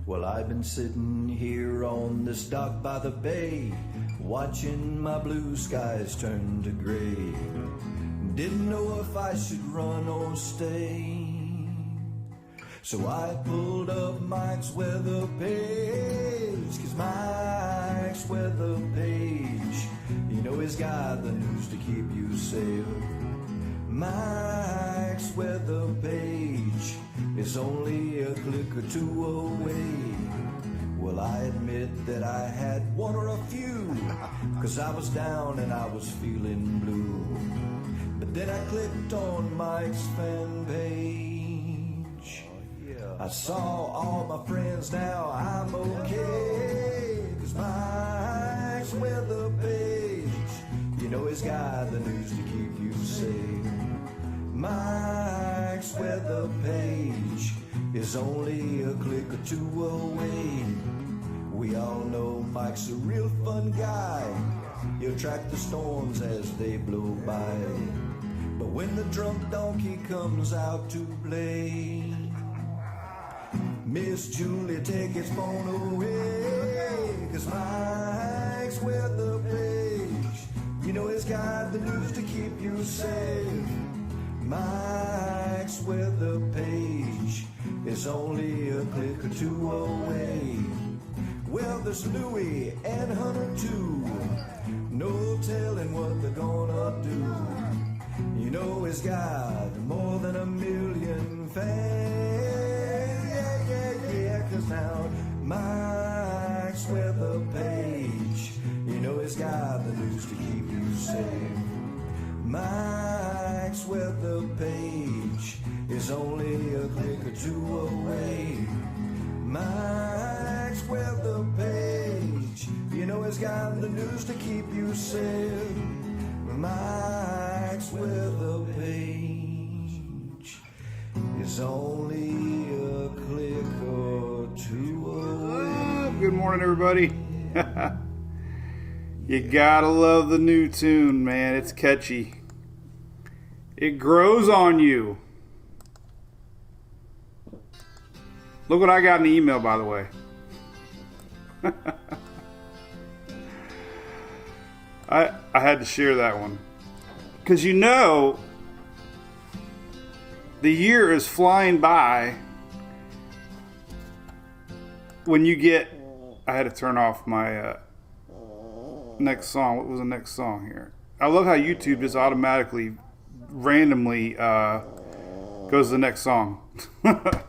Well, I've been sitting here on this dock by the bay, watching my blue skies turn to gray. Didn't know if I should run or stay. So I pulled up Mike's weather page, 'cause Mike's weather page, you know he's got the news to keep you safe. Mike's weather page is only a click or two away. Well, I admit that I had one or a few, 'cause I was down and I was feeling blue. But then I clicked on Mike's fan page. I saw all my friends, now I'm okay, 'cause Mike's weather page, you know he's got the news to keep you safe. Mike's weather page is only a click or two away. We all know Mike's a real fun guy. He'll track the storms as they blow by. But when the drunk donkey comes out to play, Miss Julie, take his phone away, 'cause Mike's weather page, you know he's got the news to keep you safe. Mike's weather page is only a click or two away. Well, there's Louie and Hunter too, no telling what they're gonna do. You know he's got more than 1 million fans, yeah, 'cause now Mike's weather page, you know he's got the news to keep you safe. Mike's weather page is only a click or two away. Mike's weather page, you know he's got the news to keep you safe. Mike's weather page is only a click or two away. Good morning, everybody. You gotta love the new tune, man. It's catchy. It grows on you. Look what I got in the email, by the way. I had to share that one. Because you know, the year is flying by when you get... I had to turn off my next song. What was the next song here? I love how YouTube just automatically, randomly goes to the next song. But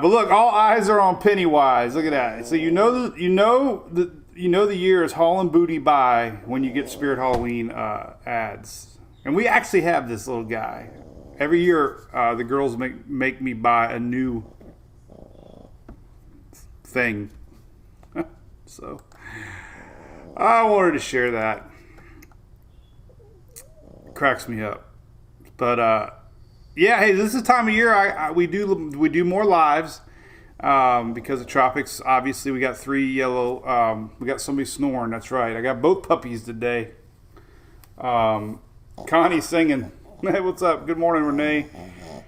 look, all eyes are on Pennywise. Look at that. So you know the year is hauling booty by when you get Spirit Halloween ads. And we actually have this little guy. Every year, the girls make me buy a new thing. So I wanted to share that. Cracks me up. But yeah, hey, this is the time of year we do more lives because of tropics. Obviously, we got 3 yellow. We got somebody snoring. That's right. I got both puppies today. Connie's singing. Hey, what's up? Good morning, Renee.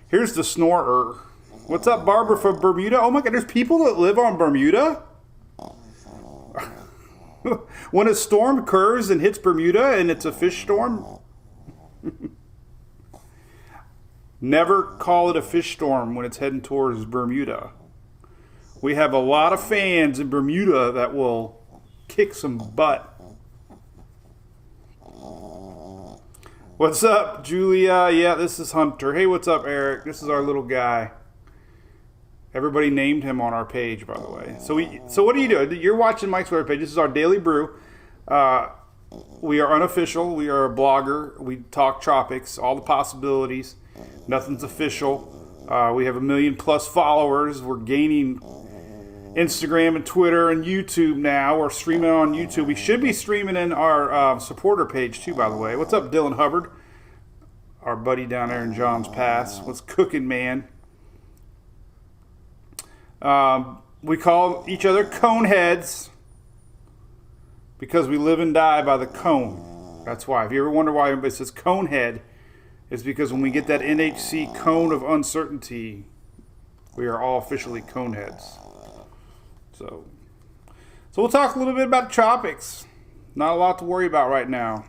Here's the snorer. What's up, Barbara from Bermuda? Oh my God, there's people that live on Bermuda? When a storm occurs and hits Bermuda and it's a fish storm, never call it a fish storm when it's heading towards Bermuda. We have a lot of fans in Bermuda that will kick some butt. What's up, Julia? Yeah, this is Hunter. Hey, what's up, Eric? This is our little guy. Everybody named him on our page, by the way. So what do you do? You're watching Mike's Weather Page. This is our daily brew. We are unofficial. We are a blogger. We talk tropics, all the possibilities. Nothing's official. We have 1 million plus followers. We're gaining Instagram and Twitter and YouTube now. We're streaming on YouTube. We should be streaming in our supporter page too, by the way. What's up, Dylan Hubbard? Our buddy down there in John's Pass. What's cooking, man? We call each other cone heads because we live and die by the cone. That's why. If you ever wonder why everybody says cone head, it's because when we get that NHC cone of uncertainty, We are all officially coneheads. So we'll talk a little bit about tropics. Not a lot to worry about right now.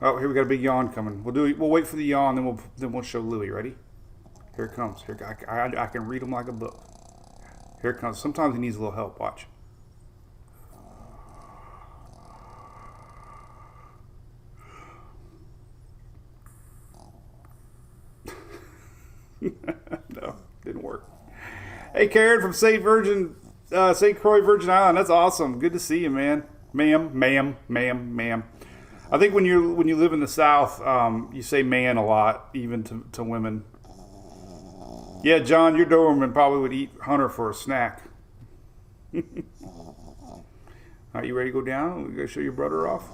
Oh, here we got a big yawn coming. We'll wait for the yawn, then we'll show Louie. Ready? Here it comes. Here I can read him like a book. Here it comes. Sometimes he needs a little help. Watch. No, didn't work. Hey, Karen from St. Croix, Virgin Island. That's awesome. Good to see you, man. Ma'am. I think when you live in the South, you say man a lot, even to women. Yeah, John, your Doberman probably would eat Hunter for a snack. Are you ready to go down? We gotta show your brother off.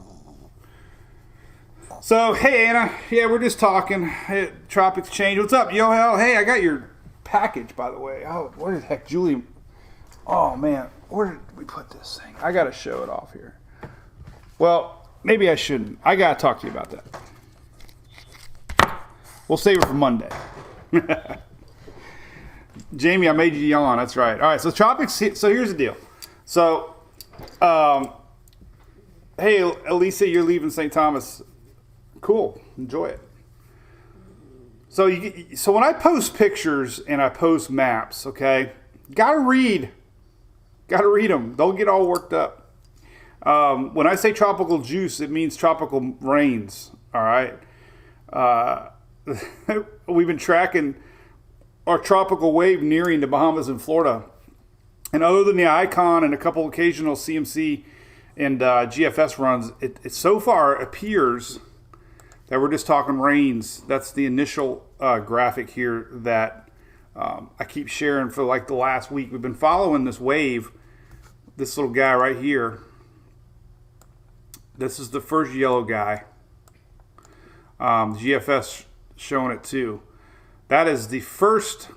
So, hey, Anna. Yeah, we're just talking. Hey, tropics change. What's up, Yohel? Hey, I got your package, by the way. Oh, what the heck, Julie? Oh, man. Where did we put this thing? I got to show it off here. Well, maybe I shouldn't. I got to talk to you about that. We'll save it for Monday. Jamie, I made you yawn. That's right. All right, so tropics. So here's the deal. So, hey, Elisa, you're leaving St. Thomas. Cool. Enjoy it. So when I post pictures and I post maps, okay, gotta read them. Don't get all worked up. When I say tropical juice, it means tropical rains. All right. We've been tracking our tropical wave nearing the Bahamas and Florida, and other than the Icon and a couple occasional CMC and GFS runs, it so far appears that we're just talking rains. That's the initial graphic here that I keep sharing for like the last week. We've been following this wave, this little guy right here. This is the first yellow guy. GFS showing it too. That is the first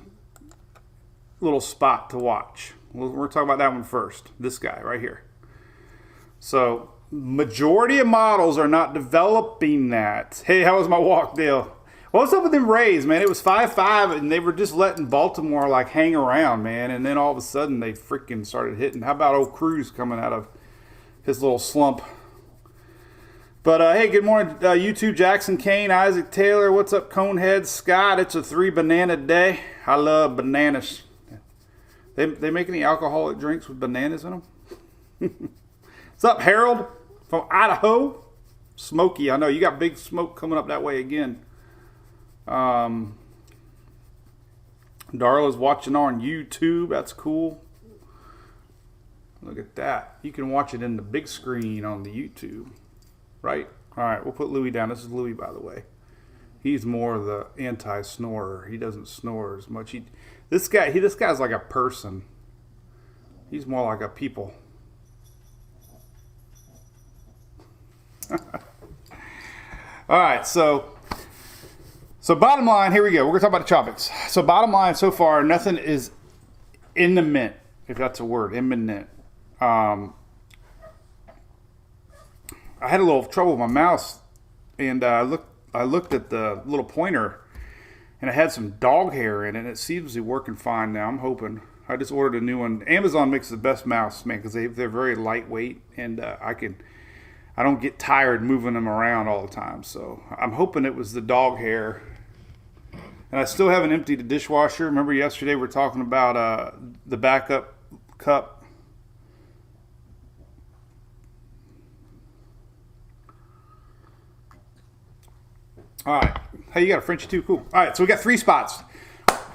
little spot to watch. We're talking about that one first. This guy right here. So majority of models are not developing that. Hey, how was my walk, Dale? What's up with them Rays, man? It was 5-5, and they were just letting Baltimore like hang around, man. And then all of a sudden, they freaking started hitting. How about old Cruz coming out of his little slump? But hey, good morning, YouTube. Jackson Kane, Isaac Taylor. What's up, Conehead? Scott, it's a 3 banana day. I love bananas. They make any alcoholic drinks with bananas in them? What's up, Harold from Idaho? Smoky, I know. You got big smoke coming up that way again. Darla's watching on YouTube. That's cool. Look at that. You can watch it in the big screen on the YouTube. Right? All right, we'll put Louie down. This is Louie, by the way. He's more the anti-snorer. He doesn't snore as much. This guy's like a person. He's more like a people. All right, so bottom line, here we go. We're going to talk about the tropics. So bottom line, so far, nothing is imminent, if that's a word, imminent. I had a little trouble with my mouse, and I looked at the little pointer, and it had some dog hair in it, and it seems to be working fine now. I'm hoping. I just ordered a new one. Amazon makes the best mouse, man, because they're very lightweight, and I don't get tired moving them around all the time. So I'm hoping it was the dog hair. And I still haven't emptied the dishwasher. Remember yesterday we were talking about the backup cup. All right. Hey, you got a Frenchie too? Cool. All right, so we got 3 spots.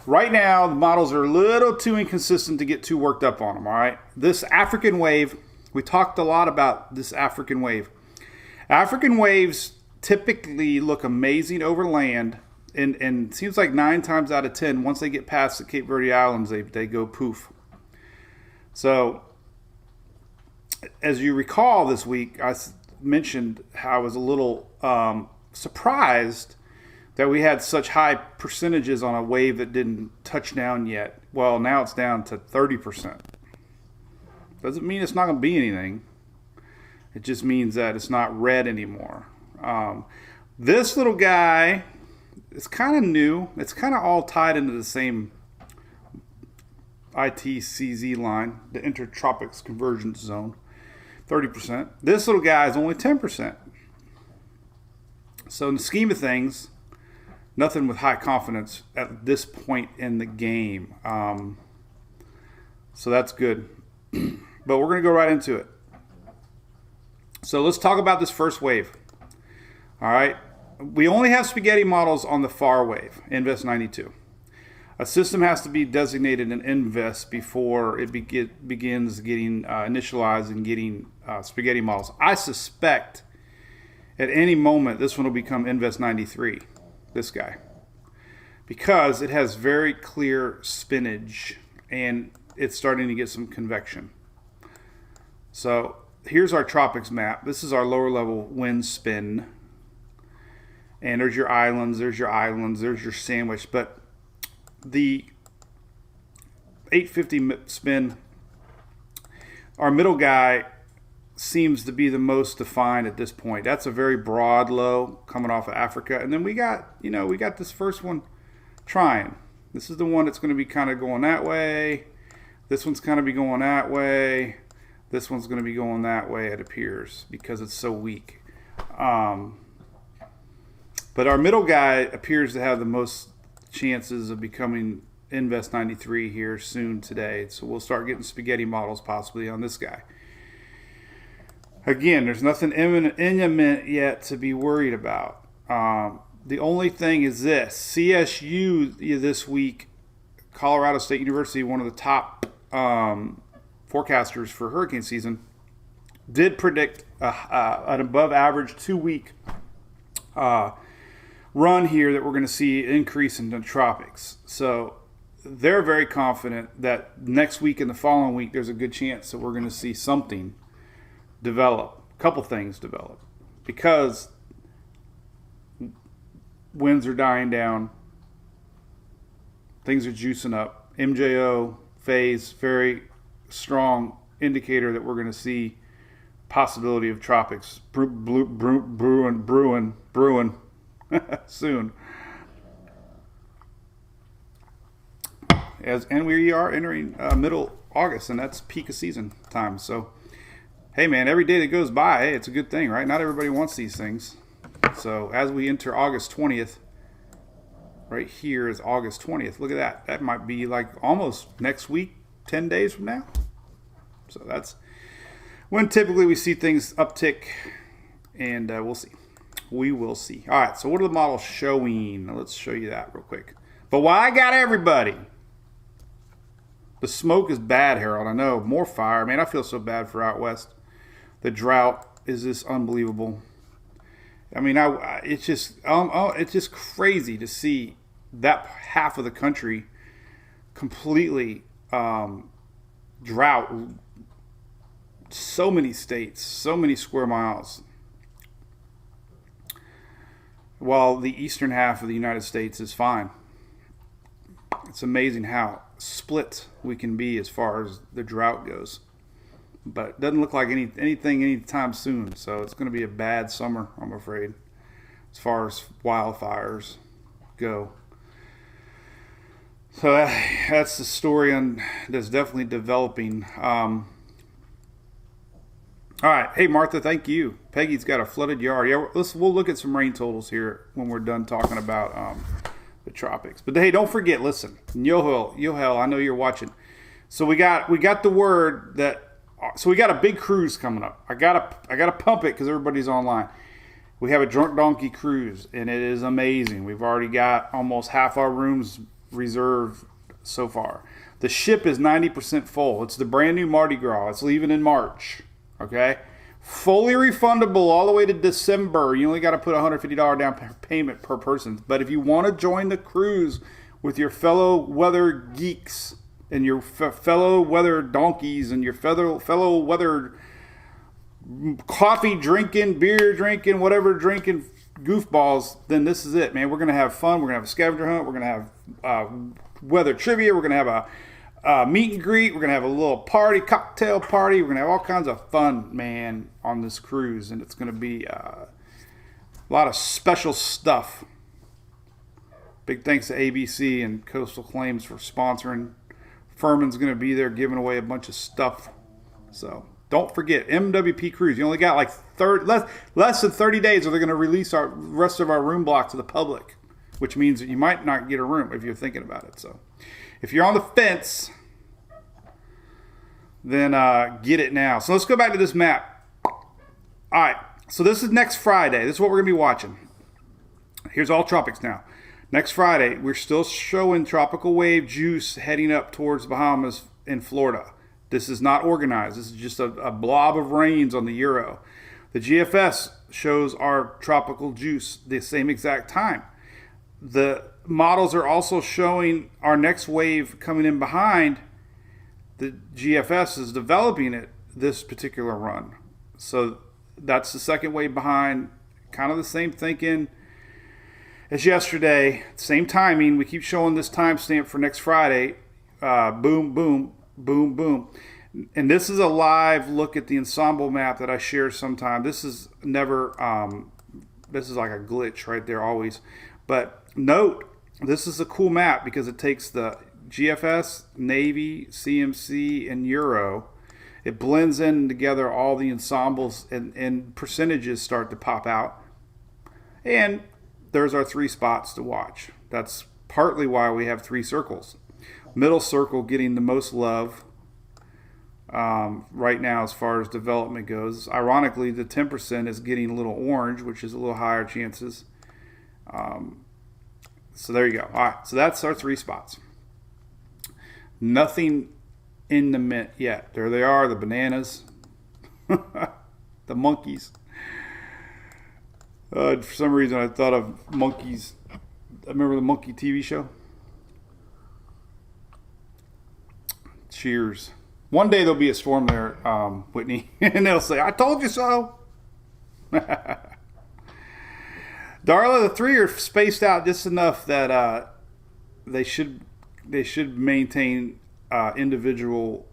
Right now, the models are a little too inconsistent to get too worked up on them, all right? This African wave, we talked a lot about this African wave. African waves typically look amazing over land, and it seems like 9 times out of 10, once they get past the Cape Verde Islands, they go poof. So, as you recall this week, I mentioned how I was a little surprised that we had such high percentages on a wave that didn't touch down yet. Well, now it's down to 30%. Doesn't mean it's not going to be anything. It just means that it's not red anymore. This little guy is kind of new. It's kind of all tied into the same ITCZ line, the Intertropics Convergence Zone, 30%. This little guy is only 10%. So in the scheme of things, nothing with high confidence at this point in the game. So that's good. But we're going to go right into it. So let's talk about this first wave. All right. We only have spaghetti models on the far wave, Invest 92. A system has to be designated an Invest before it begins getting initialized and getting spaghetti models. I suspect at any moment this one will become Invest 93, this guy, because it has very clear spinach and it's starting to get some convection. So here's our tropics map. This is our lower level wind spin. And there's your islands, there's your sandwich. But the 850 spin, our middle guy seems to be the most defined at this point. That's a very broad low coming off of Africa. And then we got this first one trying. This is the one that's going to be kind of going that way. This one's kind of be going that way. This one's going to be going that way, it appears, because it's so weak. But our middle guy appears to have the most chances of becoming Invest 93 here soon today. So we'll start getting spaghetti models possibly on this guy. Again, there's nothing imminent yet to be worried about. The only thing is this. CSU this week, Colorado State University, one of the top forecasters for hurricane season, did predict an above average 2-week run here that we're going to see an increase in the tropics. So they're very confident that next week and the following week there's a good chance that we're going to see something develop, a couple things develop, because winds are dying down, things are juicing up. MJO phase, very strong indicator that we're going to see possibility of tropics brewing soon. And we are entering middle August, and that's peak of season time. So, hey man, every day that goes by, hey, it's a good thing, right? Not everybody wants these things. So as we enter August 20th, right here is August 20th. Look at that. That might be like almost next week, 10 days from now. So that's when typically we see things uptick, and we'll see. We will see. All right, so what are the models showing? Let's show you that real quick. But while I got everybody, the smoke is bad, Harold. I know. More fire. Man, I feel so bad for out west. The drought is just unbelievable. I mean, it's just crazy to see that half of the country completely drought. So many states, so many square miles. While the eastern half of the United States is fine. It's amazing how split we can be as far as the drought goes. But it doesn't look like anything anytime soon. So it's going to be a bad summer, I'm afraid, as far as wildfires go. So that's the story that's definitely developing. All right. Hey, Martha, thank you. Peggy's got a flooded yard. Yeah, we'll look at some rain totals here when we're done talking about the tropics. But hey, don't forget, listen, Yohel, I know you're watching. So we got the word that, so we got a big cruise coming up. I gotta pump it because everybody's online. We have a Drunk Donkey cruise, and it is amazing. We've already got almost half our rooms reserved so far. The ship is 90% full. It's the brand new Mardi Gras. It's leaving in March. Okay, fully refundable all the way to December. You only got to put $150 down payment per person. But if you want to join the cruise with your fellow weather geeks and your fellow weather donkeys and your fellow weather coffee drinking, beer drinking, whatever drinking goofballs, then this is it, man. We're going to have fun. We're going to have a scavenger hunt. We're going to have weather trivia. We're going to have a meet and greet. We're going to have a little party, cocktail party. We're going to have all kinds of fun, man, on this cruise. And it's going to be a lot of special stuff. Big thanks to ABC and Coastal Claims for sponsoring Furman's going to be there giving away a bunch of stuff. So don't forget, MWP Cruise. You only got like less than 30 days, or they're going to release our rest of our room block to the public, which means that you might not get a room if you're thinking about it. So if you're on the fence, then get it now. So let's go back to this map. All right. So this is next Friday. This is what we're going to be watching. Here's all tropics now. Next Friday, we're still showing tropical wave juice heading up towards Bahamas in Florida. This is not organized. This is just a blob of rains on the Euro. The GFS shows our tropical juice the same exact time. The models are also showing our next wave coming in behind. The GFS is developing it this particular run. So that's the second wave behind. Kind of the same thinking as yesterday, same timing. We keep showing this timestamp for next Friday. Boom, boom, boom, boom. And this is a live look at the Ensemble map that I share sometime. This is never, this is like a glitch right there always. But note, this is a cool map because it takes the GFS, Navy, CMC, and Euro. It blends in together all the ensembles, and percentages start to pop out. And there's our 3 spots to watch. That's partly why we have 3 circles. Middle circle getting the most love right now as far as development goes. Ironically, the 10% is getting a little orange, which is a little higher chances. So there you go. All right, so that's our 3 spots. Nothing in the mint yet. There they are, the bananas, the monkeys. For some reason, I thought of monkeys. I remember the monkey TV show. Cheers. One day there'll be a storm there, Whitney, and they'll say, "I told you so." Darla, the 3 are spaced out just enough that they should maintain individual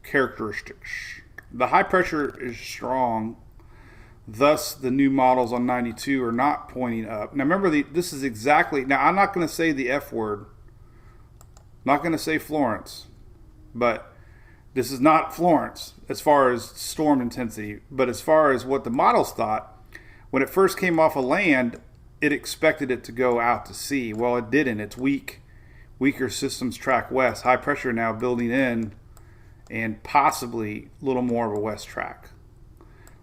characteristics. The high pressure is strong. Thus, the new models on 92 are not pointing up. Now, remember, this is exactly... Now, I'm not going to say the F word. I'm not going to say Florence. But this is not Florence as far as storm intensity. But as far as what the models thought, when it first came off of land, it expected it to go out to sea. Well, it didn't. It's weak. Weaker systems track west. High pressure now building in, and possibly a little more of a west track.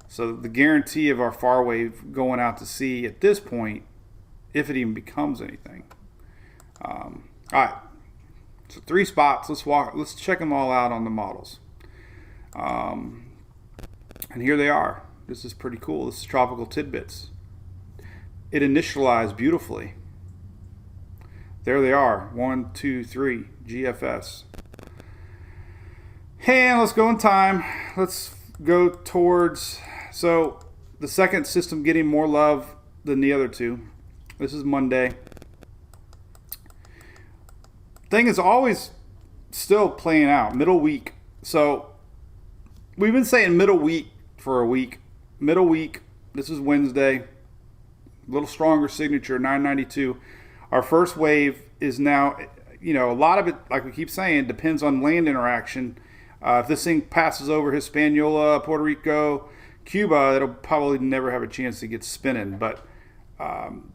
So the guarantee of our far wave going out to sea at this point, if it even becomes anything. All right, so 3 spots. Let's check them all out on the models. And here they are. This is pretty cool. This is Tropical Tidbits. It initialized beautifully. There they are. 1, 2, 3. GFS. And let's go in time. Let's go towards... So, the second system getting more love than the other 2. This is Monday. Thing is always still playing out. Middle week. So, we've been saying middle week for a week. Middle week. This is Wednesday. A little stronger signature, 992. Our first wave is now, a lot of it, like we keep saying, depends on land interaction. If this thing passes over Hispaniola, Puerto Rico, Cuba, it'll probably never have a chance to get spinning. But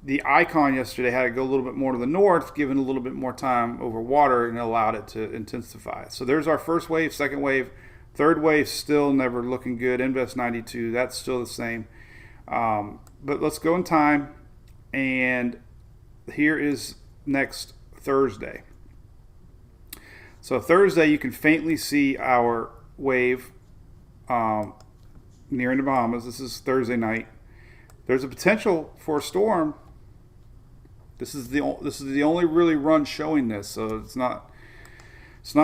the Icon yesterday had to go a little bit more to the north, given a little bit more time over water, and it allowed it to intensify. So there's our first wave, second wave. Third wave still never looking good. Invest 92, that's still the same. But let's go in time, and here is next Thursday. So Thursday, you can faintly see our wave nearing the Bahamas. This is Thursday night. There's a potential for a storm. This is the only really run showing this, so it's not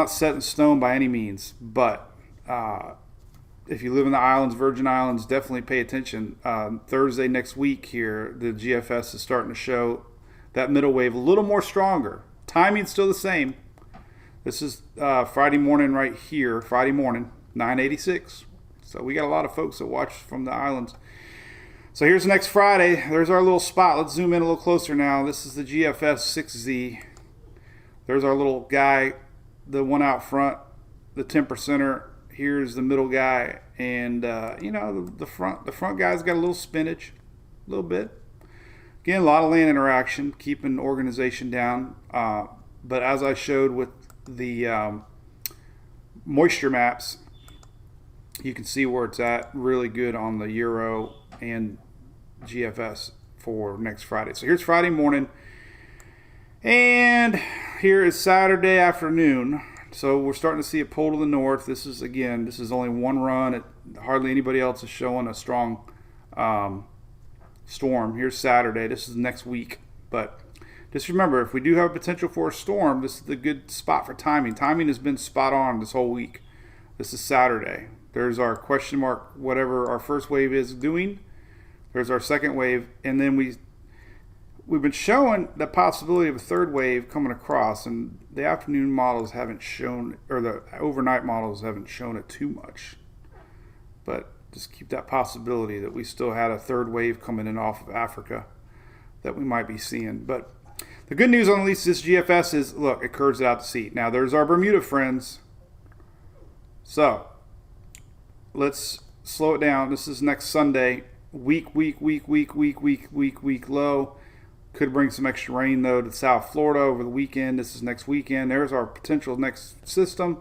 set in stone by any means. But if you live in the islands, Virgin Islands, definitely pay attention. Thursday next week here, the GFS is starting to show that middle wave a little more stronger. Timing's still the same. This is Friday morning right here. Friday morning, 9:86. So we got a lot of folks that watch from the islands. So here's next Friday. There's our little spot. Let's zoom in a little closer now. This is the GFS 6Z. There's our little guy the one out front, the 10%er. Here's the middle guy, and the front guy's got a little spinach, a little bit. Again, a lot of land interaction, keeping organization down. But as I showed with the moisture maps, you can see where it's at. Really good on the Euro and GFS for next Friday. So here's Friday morning, and here is Saturday afternoon. So we're starting to see it pull to the north. This is only one run. Hardly anybody else is showing a strong storm. Here's Saturday. This is next week. But just remember, if we do have potential for a storm, this is the good spot for timing. Timing has been spot on this whole week. This is Saturday. There's our question mark, whatever our first wave is doing. There's our second wave. And then we've been showing the possibility of a third wave coming across, and the afternoon models haven't shown, or the overnight models haven't shown it too much. But just keep that possibility that we still had a third wave coming in off of Africa that we might be seeing. But the good news on at least this GFS is, look, it curves it out to sea. Now there's our Bermuda friends. So let's slow it down. This is next Sunday. Weak low. Could bring some extra rain, though, to South Florida over the weekend. This is next weekend. There's our potential next system.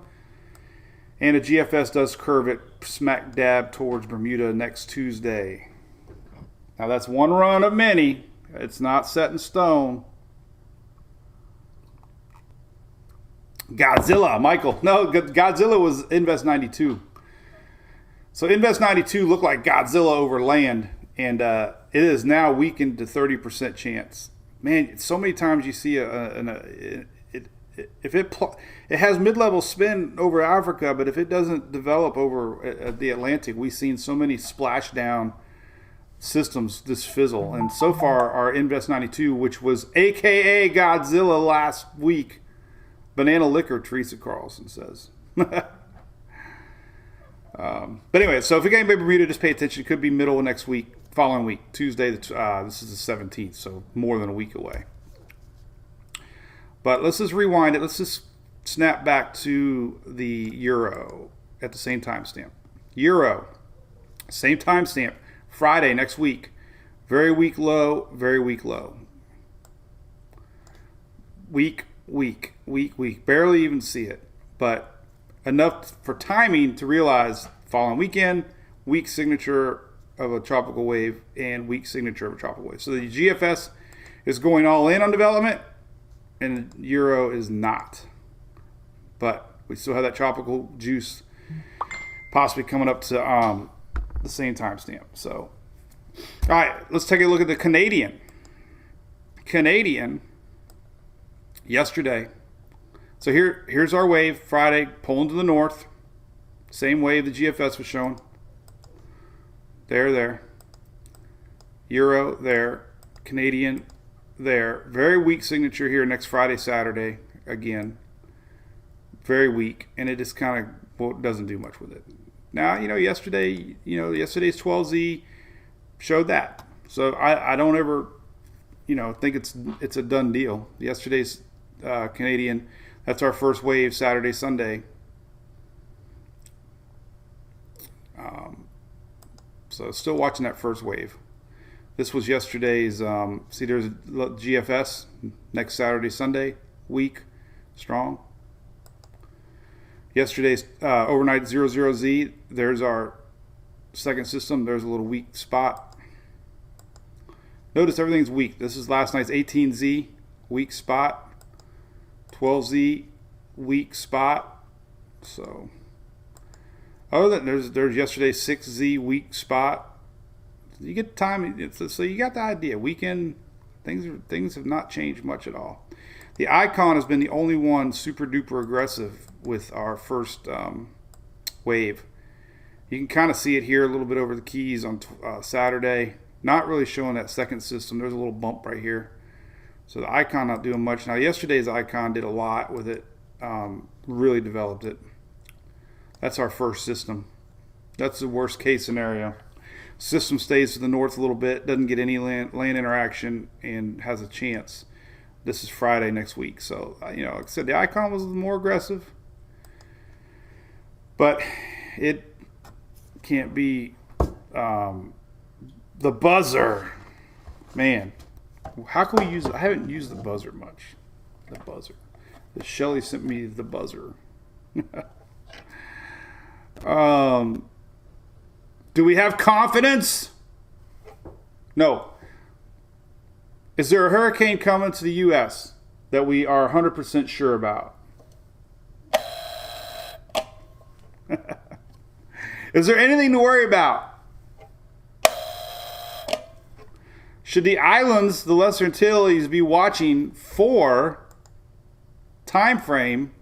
And the GFS does curve it smack dab towards Bermuda next Tuesday. Now, that's one run of many. It's not set in stone. Godzilla, Michael. No, Godzilla was Invest 92. So Invest 92 looked like Godzilla over land. And it is now weakened to 30% chance. Man, so many times you see it has mid-level spin over Africa, but if it doesn't develop over the Atlantic, we've seen so many splashdown systems just fizzle. And so far, our Invest 92, which was AKA Godzilla last week, banana liquor, Teresa Carlson says. But anyway, so if you get anybody Bermuda, just pay attention. It could be middle of next week. Following week, Tuesday, this is the 17th, so more than a week away. But let's just rewind it. Let's just snap back to the Euro at the same timestamp. Euro, same timestamp, Friday next week. Very weak low, very weak low. Weak. Barely even see it, but enough for timing to realize following weekend, weak signature of a tropical wave and weak signature of a tropical wave. So the GFS is going all in on development, and Euro is not. But we still have that tropical juice possibly coming up to the same timestamp. So, all right, let's take a look at the Canadian. Yesterday. So here's our wave Friday, pulling to the north. Same wave the GFS was showing. There. Euro, there. Canadian, there. Very weak signature here next Friday, Saturday, again. Very weak, and it just kind of doesn't do much with it. Now, yesterday's 12Z showed that. So I don't ever, think it's a done deal. Yesterday's Canadian, that's our first wave, Saturday, Sunday. So still watching that first wave. This was yesterday's, see there's GFS, next Saturday, Sunday, weak, strong. Yesterday's overnight 00Z, there's our second system. There's a little weak spot. Notice everything's weak. This is last night's 18Z, weak spot. 12Z, weak spot. So other than there's yesterday's 6Z weak spot. You get the time, so you got the idea. Weekend things have not changed much at all. The Icon has been the only one super duper aggressive with our first wave. You can kind of see it here a little bit over the Keys on Saturday. Not really showing that second system. There's a little bump right here. So the Icon not doing much. Now yesterday's Icon did a lot with it. Really developed it. That's our first system. That's the worst case scenario. System stays to the north a little bit, doesn't get any land interaction, and has a chance. This is Friday next week. So, like I said, the Icon was more aggressive. But it can't be the buzzer. Man, how can we use it? I haven't used the buzzer much. The buzzer. Shelly sent me the buzzer. Do we have confidence? No. Is there a hurricane coming to the U.S. that we are 100% sure about? Is there anything to worry about? Should the islands, the Lesser Antilles, be watching for time frame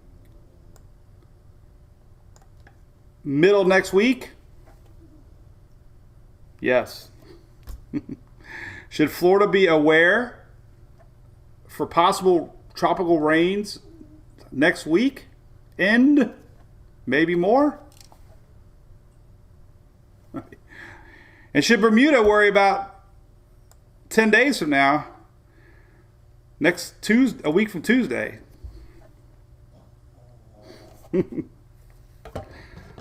middle next week? Yes. Should Florida be aware for possible tropical rains next week and maybe more? And should Bermuda worry about 10 days from now, next Tuesday, a week from Tuesday?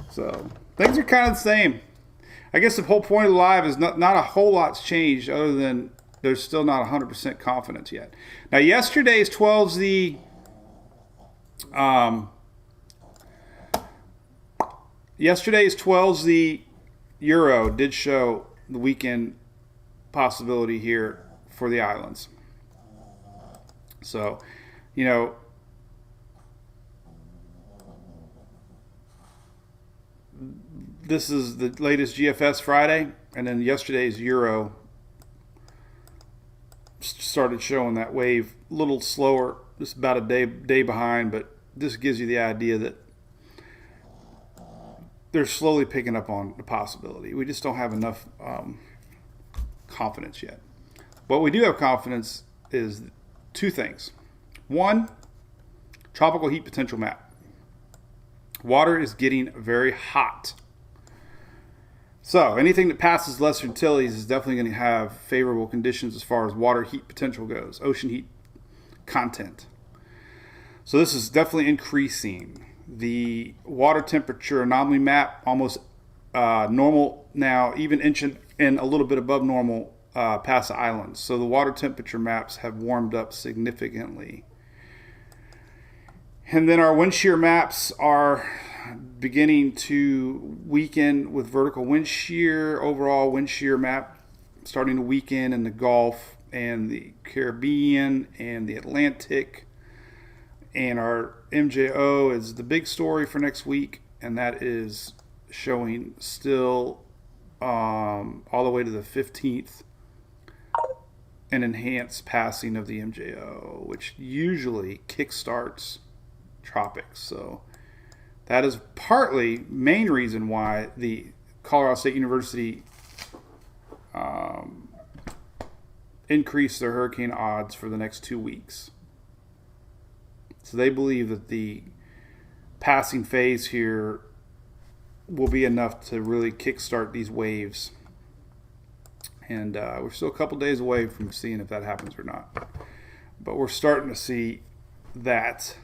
So things are kind of the same. I guess the whole point of live is not a whole lot's changed other than there's still not 100% confidence yet. Now yesterday's 12Z Euro did show the weekend possibility here for the islands. So, you know, this is the latest GFS Friday, and then yesterday's Euro started showing that wave a little slower, just about a day behind, but this gives you the idea that they're slowly picking up on the possibility. We just don't have enough confidence yet. What we do have confidence is two things. One, tropical heat potential map. Water is getting very hot. So anything that passes Lesser Antilles is definitely going to have favorable conditions as far as water heat potential goes, ocean heat content. So this is definitely increasing. The water temperature anomaly map almost normal now, even inching in a little bit above normal past the islands. So the water temperature maps have warmed up significantly. And then our wind shear maps are beginning to weaken with vertical wind shear. Overall wind shear map starting to weaken in the Gulf and the Caribbean and the Atlantic. And our MJO is the big story for next week, and that is showing still all the way to the 15th an enhanced passing of the MJO, which usually kickstarts tropics. So that is partly main reason why the Colorado State University increased their hurricane odds for the next 2 weeks. So they believe that the passing phase here will be enough to really kickstart these waves. And we're still a couple days away from seeing if that happens or not. But we're starting to see that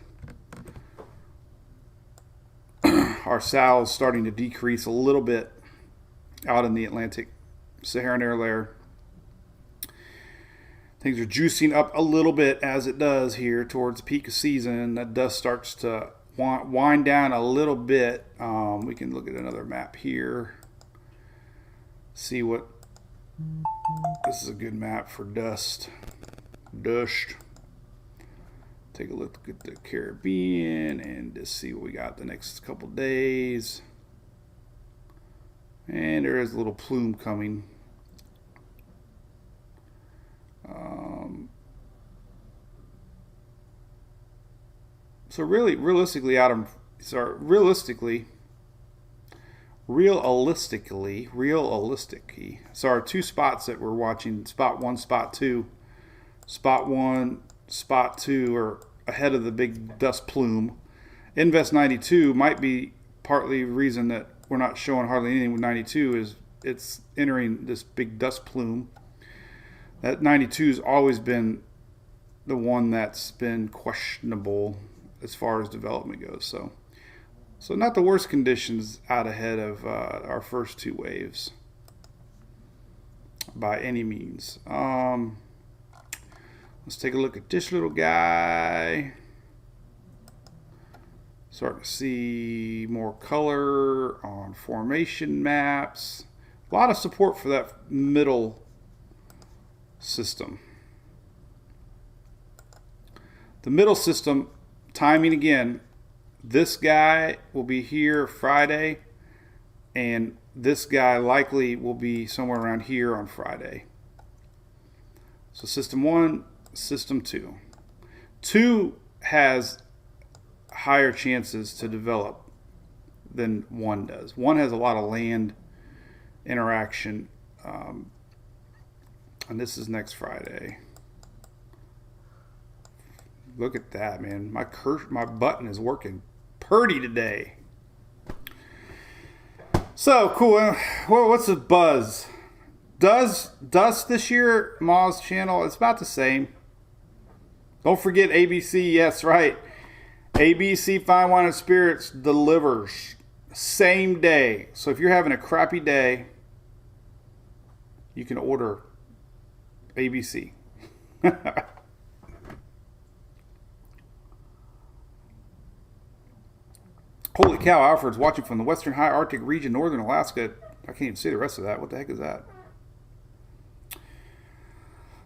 our SAL's starting to decrease a little bit out in the Atlantic Saharan air layer. Things are juicing up a little bit as it does here towards the peak of season. That dust starts to wind down a little bit. We can look at another map here. See what... This is a good map for dust. Take a look at the Caribbean and just see what we got the next couple days. And there is a little plume coming. So realistically, so our two spots that we're watching, spot 1, spot 2. Spot 1, spot 2 are ahead of the big dust plume. Invest 92 might be partly the reason that we're not showing hardly anything with 92 is it's entering this big dust plume. That 92 has always been the one that's been questionable as far as development goes. So So not the worst conditions out ahead of our first two waves by any means. Let's take a look at this little guy. Starting to see more color on formation maps. A lot of support for that middle system. The middle system, timing again, this guy will be here Friday, and this guy likely will be somewhere around here on Friday. So system 1, system 2. 2 has higher chances to develop than 1 does. 1 has a lot of land interaction, and this is next Friday. Look at that, man. My button is working purdy today. So cool. Well, what's the buzz? Dust this year, Ma's channel, it's about the same. Don't forget ABC. Yes, right. ABC Fine Wine and Spirits delivers same day. So if you're having a crappy day, you can order ABC. Holy cow, Alfred's watching from the western high Arctic region, northern Alaska. I can't even see the rest of that. What the heck is that?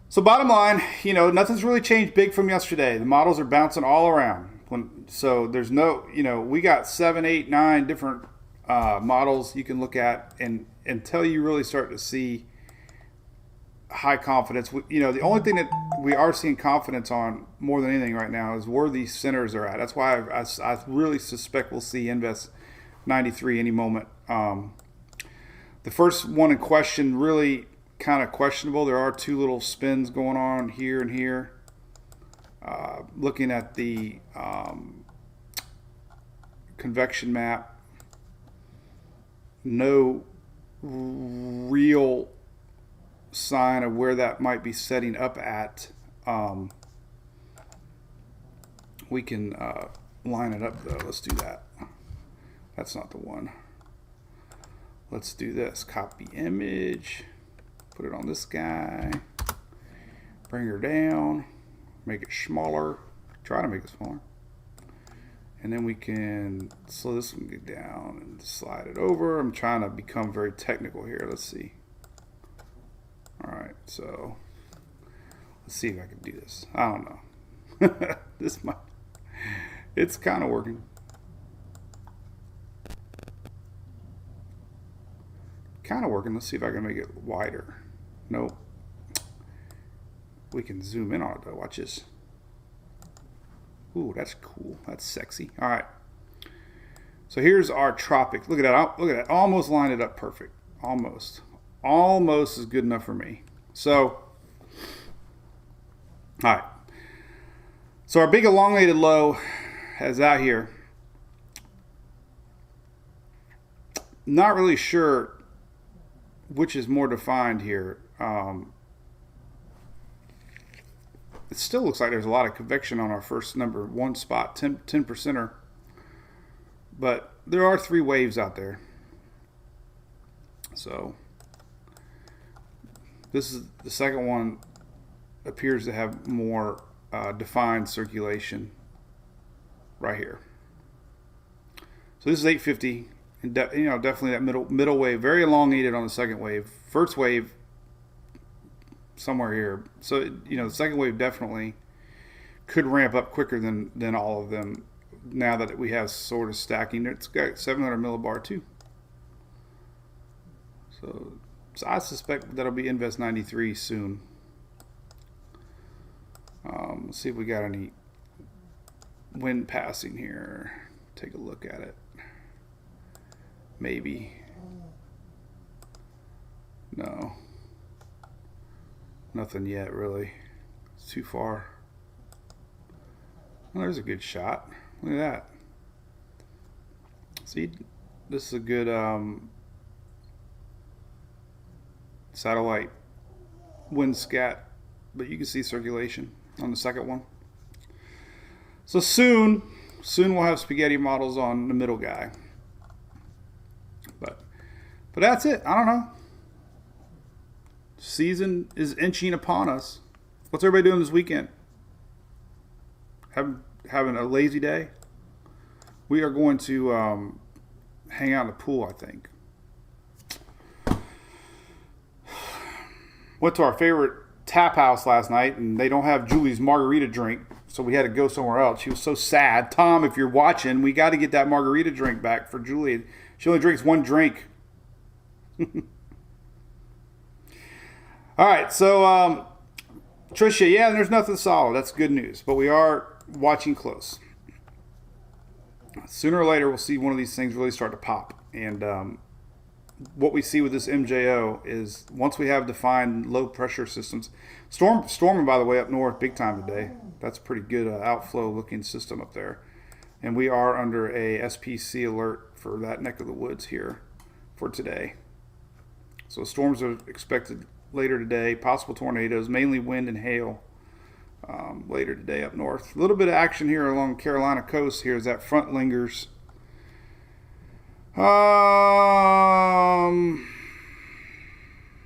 So bottom line, nothing's really changed big from yesterday. The models are bouncing all around. So there's no, we got 7, 8, 9 different models you can look at, and until you really start to see high confidence, the only thing that we are seeing confidence on more than anything right now is where these centers are at. That's why I really suspect we'll see Invest 93 any moment. The first one in question, really kind of questionable. There are 2 little spins going on here and here. Looking at the convection map, no real sign of where that might be setting up at. We can line it up though. Let's do that. That's not the one. Let's do this. Copy image. Put it on this guy. Bring her down. Make it smaller. Try to make it smaller. And then we can slow this one get down and slide it over. I'm trying to become very technical here. Let's see. All right, so let's see if I can do this. I don't know. It's kind of working. Let's see if I can make it wider. Nope. We can zoom in on it though. Watch this. Ooh, that's cool. That's sexy. All right. So here's our tropic. Look at that. Look at that. Almost lined it up perfect. Almost is good enough for me. So, all right. So our big elongated low is out here. Not really sure which is more defined here. It still looks like there's a lot of convection on our first number 1 spot, 10%er. But there are 3 waves out there. So this is the second one, appears to have more defined circulation right here. So this is 850, and definitely that middle wave, very elongated on the second wave. First wave somewhere here. So the second wave definitely could ramp up quicker than all of them. Now that we have sort of stacking, it's got 700 millibar too. So I suspect that'll be Invest 93 soon. Let's see if we got any wind passing here. Take a look at it. Maybe. No. Nothing yet, really. It's too far. Well, there's a good shot. Look at that. See, this is a good satellite wind scat, but you can see circulation on the second one. So soon Soon we'll have spaghetti models on the middle guy. But that's it. I don't know. Season is inching upon us. What's everybody doing this weekend? Having a lazy day? We are going to hang out in the pool, I think. Went to our favorite tap house last night, and they don't have Julie's margarita drink, so we had to go somewhere else. She was so sad. Tom, if you're watching, we got to get that margarita drink back for Julie. She only drinks one drink. All right, so Tricia, yeah, there's nothing solid. That's good news, but we are watching close. Sooner or later, we'll see one of these things really start to pop. And what we see with this MJO is once we have defined low pressure systems, storming, by the way, up north big time today. That's a pretty good outflow looking system up there. And we are under a SPC alert for that neck of the woods here for today. So storms are expected later today, possible tornadoes, mainly wind and hail later today up north. A little bit of action here along the Carolina coast here as that front lingers.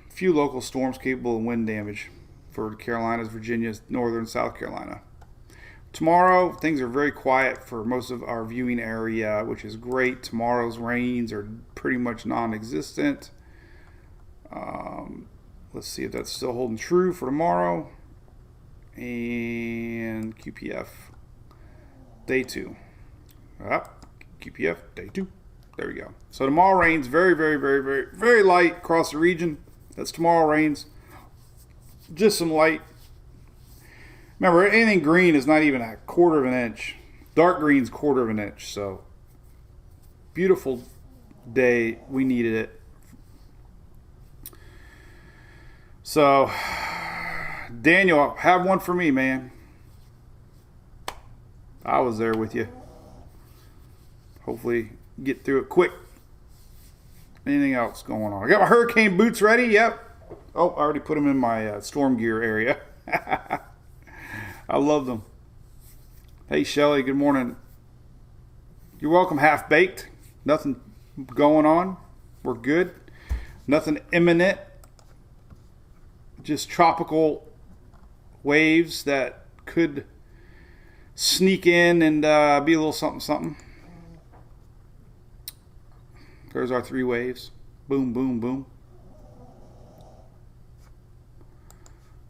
Few local storms capable of wind damage for the Carolinas, Virginia, northern South Carolina. Tomorrow, things are very quiet for most of our viewing area, which is great. Tomorrow's rains are pretty much non-existent. Let's see if that's still holding true for tomorrow. And QPF, day 2. QPF, day 2. There we go. So tomorrow rains very, very, very, very, very light across the region. That's tomorrow rains. Just some light. Remember, anything green is not even a quarter of an inch. Dark green's quarter of an inch. So beautiful day. We needed it. So Daniel, have one for me, man. I was there with you. Hopefully get through it quick. Anything else going on? I got my hurricane boots ready. Yep. Oh, I already put them in my storm gear area. I love them. Hey, Shelly, good morning. You're welcome, Half Baked. Nothing going on. We're good. Nothing imminent. Just tropical waves that could sneak in and be a little something, something. There's our 3 waves. Boom, boom, boom.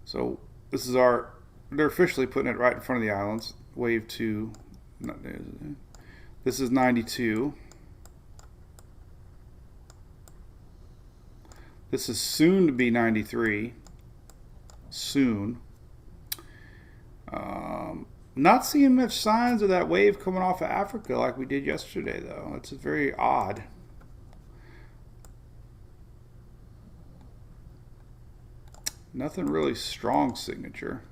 So this is they're officially putting it right in front of the islands. Wave 2. This is 92. This is soon to be 93. Soon. Not seeing much signs of that wave coming off of Africa like we did yesterday, though. It's very odd. Nothing really strong signature.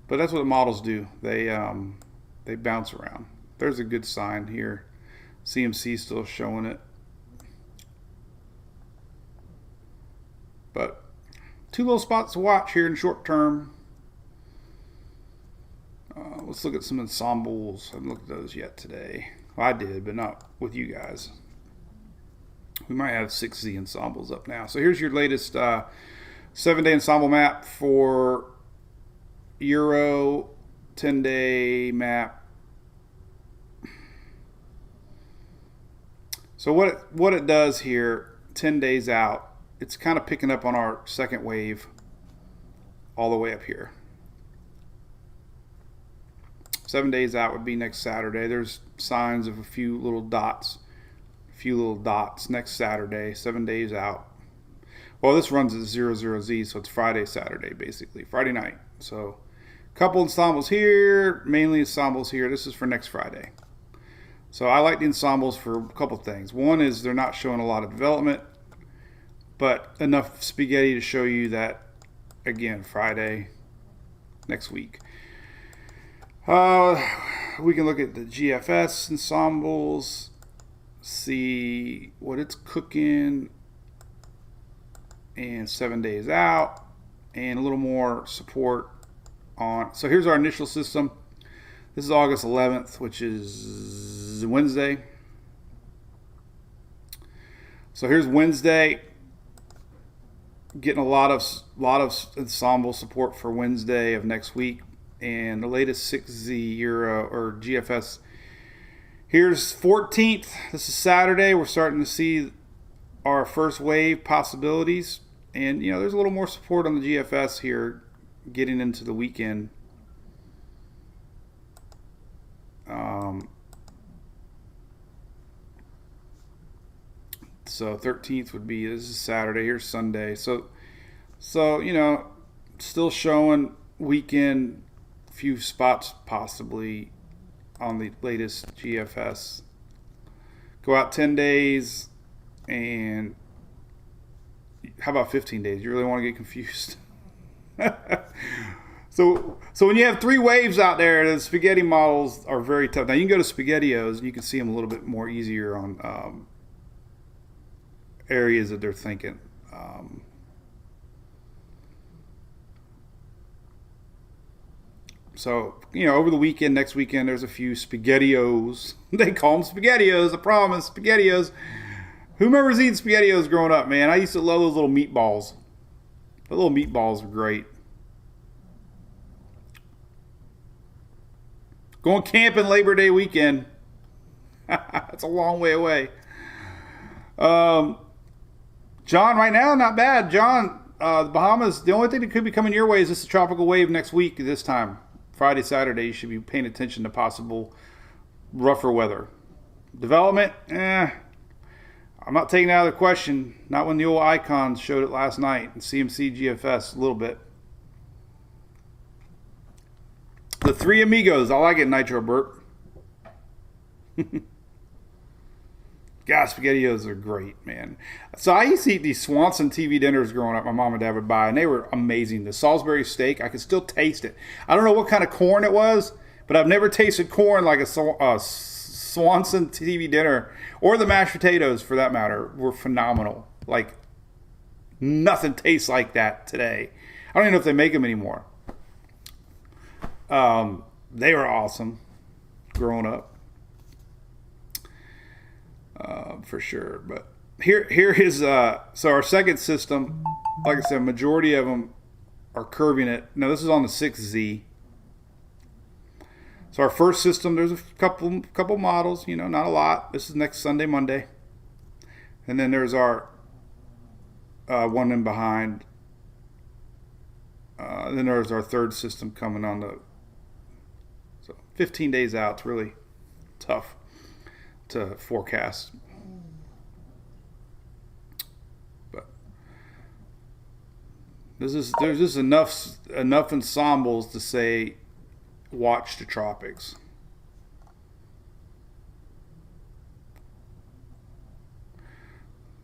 But that's what the models do. They bounce around. There's a good sign here. CMC still showing it. But 2 little spots to watch here in short term. Let's look at some ensembles. I haven't looked at those yet today. Well, I did, but not with you guys. We might have 6Z ensembles up now. So here's your latest 7-day ensemble map for Euro, 10-day map. So what it does here, 10 days out, it's kind of picking up on our second wave all the way up here. 7 days out would be next Saturday. There's signs of a few little dots next Saturday, 7 days out. Well, this runs at 00Z, so it's Friday, Saturday, basically. Friday night. So a couple ensembles here, mainly ensembles here. This is for next Friday. So I like the ensembles for a couple things. One is they're not showing a lot of development, but enough spaghetti to show you that, again, Friday, next week. We can look at the GFS ensembles, see what it's cooking, and 7 days out, and a little more support on. So here's our initial system. This is August 11th, which is Wednesday. So here's Wednesday. Getting a lot of Ensemble support for Wednesday of next week, and the latest 6Z Euro or GFS. Here's 14th. This is Saturday. We're starting to see our first wave possibilities, and there's a little more support on the GFS here, getting into the weekend. So 13th would be, this is Saturday, here's Sunday. So still showing weekend, few spots possibly on the latest GFS. Go out 10 days, and how about 15 days? You really want to get confused? So when you have 3 waves out there, the spaghetti models are very tough. Now you can go to SpaghettiOs and you can see them a little bit more easier on areas that they're thinking. So over the weekend, next weekend, there's a few SpaghettiOs. They call them SpaghettiOs. I promise, SpaghettiOs. Who remembers eating SpaghettiOs growing up, man? I used to love those little meatballs. The little meatballs were great. Going camping Labor Day weekend. That's a long way away. John, right now, not bad. John, the Bahamas, the only thing that could be coming your way is this tropical wave next week this time. Friday, Saturday, you should be paying attention to possible rougher weather. Development, I'm not taking it out of the question. Not when the old icons showed it last night in CMC GFS a little bit. The Three Amigos, I like it, Nitro Burp. God, SpaghettiOs are great, man. So I used to eat these Swanson TV dinners growing up. My mom and dad would buy, and they were amazing. The Salisbury steak, I could still taste it. I don't know what kind of corn it was, but I've never tasted corn like a Swanson TV dinner, or the mashed potatoes, for that matter, were phenomenal. Like, nothing tastes like that today. I don't even know if they make them anymore. They were awesome growing up. For sure. But here is so our second system, like I said, majority of them are curving it. Now this is on the 6Z. So our first system, there's a couple models, not a lot. This is next Sunday, Monday. And then there's our one in behind. Then there's our third system coming on the 15 days out. It's really tough to forecast. But there's just enough ensembles to say watch the tropics.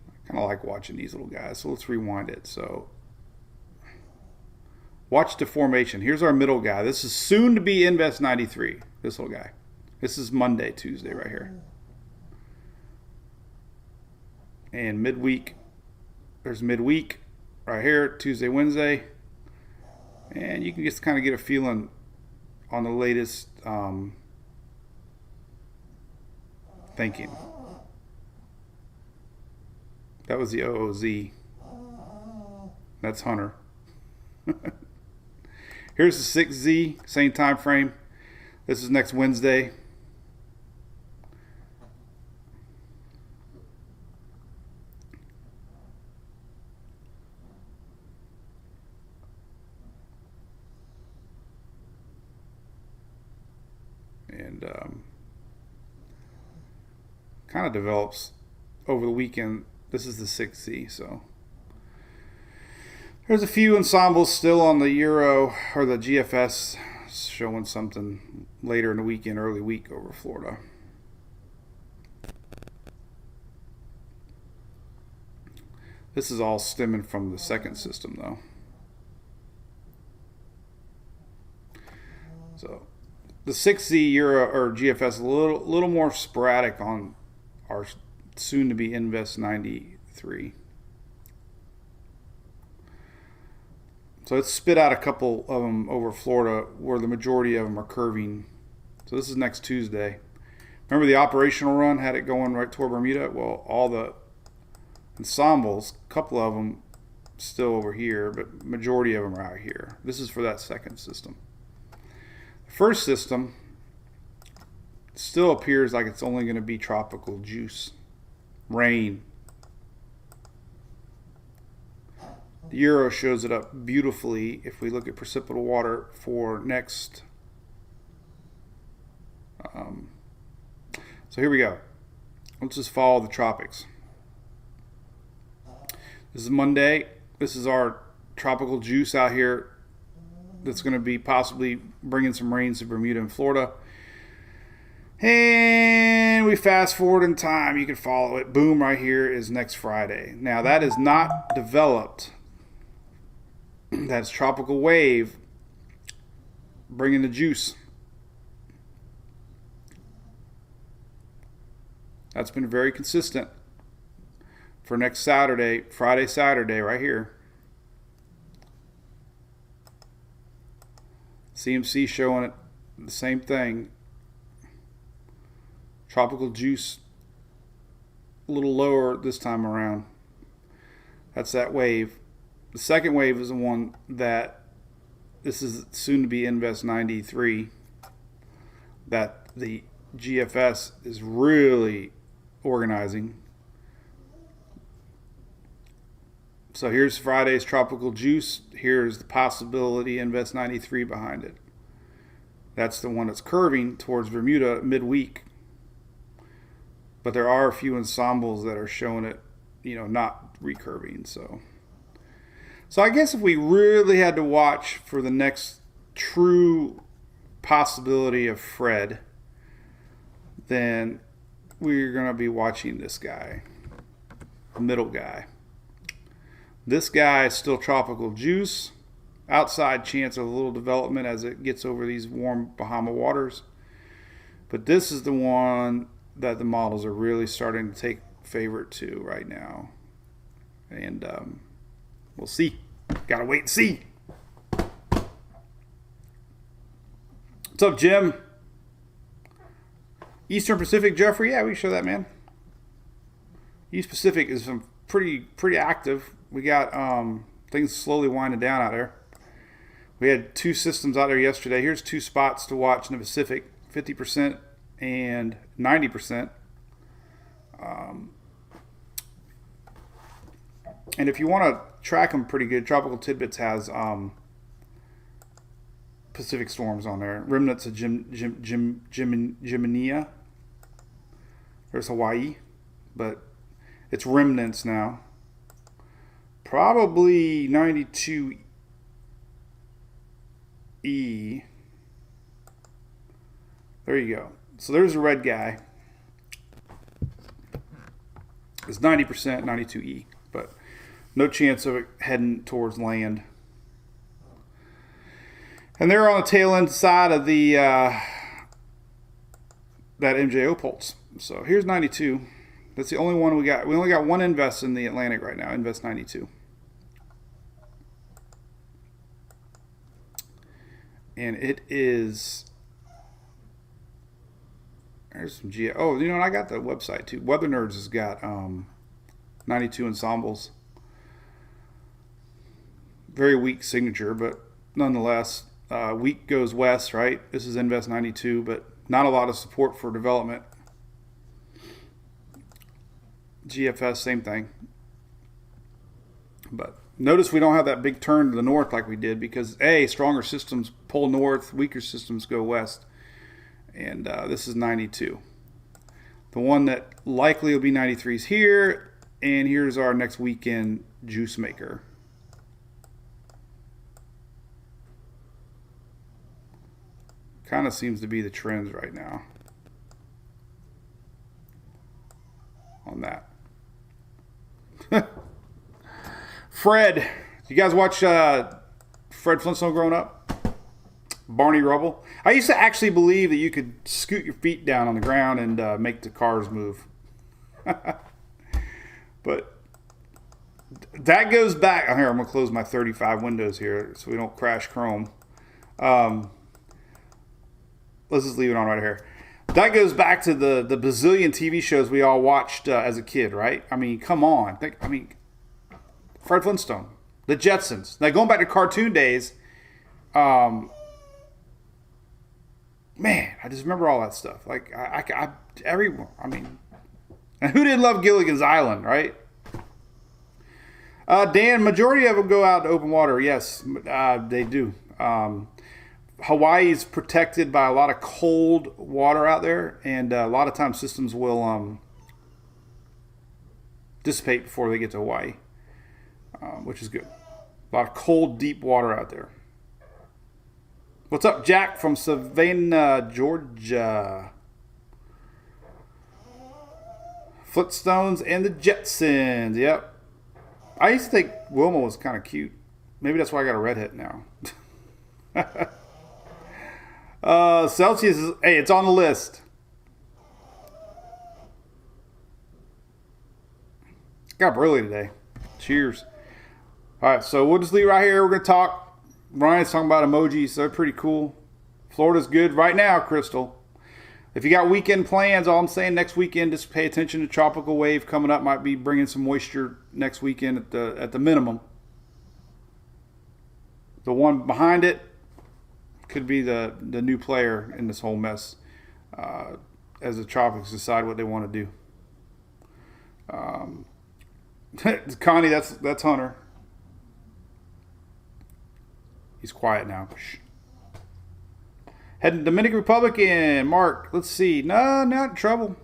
I kind of like watching these little guys, so let's rewind it. So watch the formation. Here's our middle guy. This is soon to be Invest 93. This little guy. This is Monday, Tuesday right here. And midweek, there's midweek right here, Tuesday, Wednesday. And you can just kind of get a feeling on the latest thinking. That was the OOZ. That's Hunter. Here's the 6Z, same time frame. This is next Wednesday. And kind of develops over the weekend. This is the 6Z, so there's a few ensembles still on the Euro or the GFS showing something later in the weekend, early week over Florida. This is all stemming from the second system, though. So the 6Z Euro or GFS a little more sporadic on our soon-to-be Invest 93. So it's spit out a couple of them over Florida where the majority of them are curving. So this is next Tuesday. Remember the operational run had it going right toward Bermuda? Well, all the ensembles, a couple of them still over here, but majority of them are out here. This is for that second system. The first system still appears like it's only going to be tropical juice, rain. The Euro shows it up beautifully if we look at precipitable water for next. So here we go. Let's just follow the tropics. This is Monday. This is our tropical juice out here that's going to be possibly bringing some rains to Bermuda and Florida. And we fast forward in time. You can follow it. Boom, right here is next Friday. Now, that is not developed. That's tropical wave bringing the juice. That's been very consistent for next Saturday, Friday, Saturday, right here. CMC showing it the same thing. Tropical juice a little lower this time around. That's that wave. The second wave is the one that this is soon to be Invest 93 that the GFS is really organizing. So here's Friday's tropical juice. Here's the possibility Invest 93 behind it. That's the one that's curving towards Bermuda midweek. But there are a few ensembles that are showing it, not recurving. So I guess if we really had to watch for the next true possibility of Fred, then we're going to be watching this guy, the middle guy. This guy is still tropical juice. Outside chance of a little development as it gets over these warm Bahama waters. But this is the one that the models are really starting to take favorite to right now. And we'll see. Gotta wait and see. What's up, Jim? Eastern Pacific, Jeffrey? Yeah, we can show that, man. East Pacific is pretty active. We got things slowly winding down out there. We had two systems out there yesterday. Here's two spots to watch in the Pacific, 50% and 90%. And if you want to track them pretty good, Tropical Tidbits has Pacific storms on there. Remnants of Jiminia. There's Hawaii, but it's remnants now. Probably 92E. There you go. So there's a red guy. It's 90%, 92E, but no chance of it heading towards land. And they're on the tail end side of the that MJO pulse. So here's 92. That's the only one we got. We only got one invest in the Atlantic right now, Invest 92. And it is... There's some G. Oh, and I got the website too. Weather Nerds has got 92 ensembles. Very weak signature, but nonetheless, weak goes west, right? This is Invest 92, but not a lot of support for development. GFS, same thing. But notice we don't have that big turn to the north like we did because, A, stronger systems pull north, weaker systems go west. And this is 92. The one that likely will be 93 is here. And here's our next weekend juice maker. Kind of seems to be the trends right now on that. Fred. You guys watch Fred Flintstone growing up? Barney Rubble. I used to actually believe that you could scoot your feet down on the ground and make the cars move. But That goes back. Here, I'm going to close my 35 windows here so we don't crash Chrome. Let's just leave it on right here. That goes back to the bazillion TV shows we all watched as a kid, right? I mean, come on. Fred Flintstone, the Jetsons. Now, going back to cartoon days, man, I just remember all that stuff. Like, and who didn't love Gilligan's Island, right? Dan, majority of them go out to open water. Yes, they do. Hawaii's protected by a lot of cold water out there, and a lot of times systems will dissipate before they get to Hawaii, which is good. A lot of cold, deep water out there. What's up, Jack from Savannah, Georgia? Flintstones and the Jetsons. Yep. I used to think Wilma was kind of cute. Maybe that's why I got a redhead now. Celsius is, hey, it's on the list. Got up early today. Cheers. All right, so we'll just leave right here. We're going to talk. Ryan's talking about emojis. They're pretty cool. Florida's good right now, Crystal. If you got weekend plans, all I'm saying next weekend, just pay attention to tropical wave coming up. Might be bringing some moisture next weekend at the minimum. The one behind it could be the new player in this whole mess as the tropics decide what they want to do. Connie, that's Hunter. He's quiet now. Shh. Heading to Dominican Republic and Mark, let's see. No, not in trouble.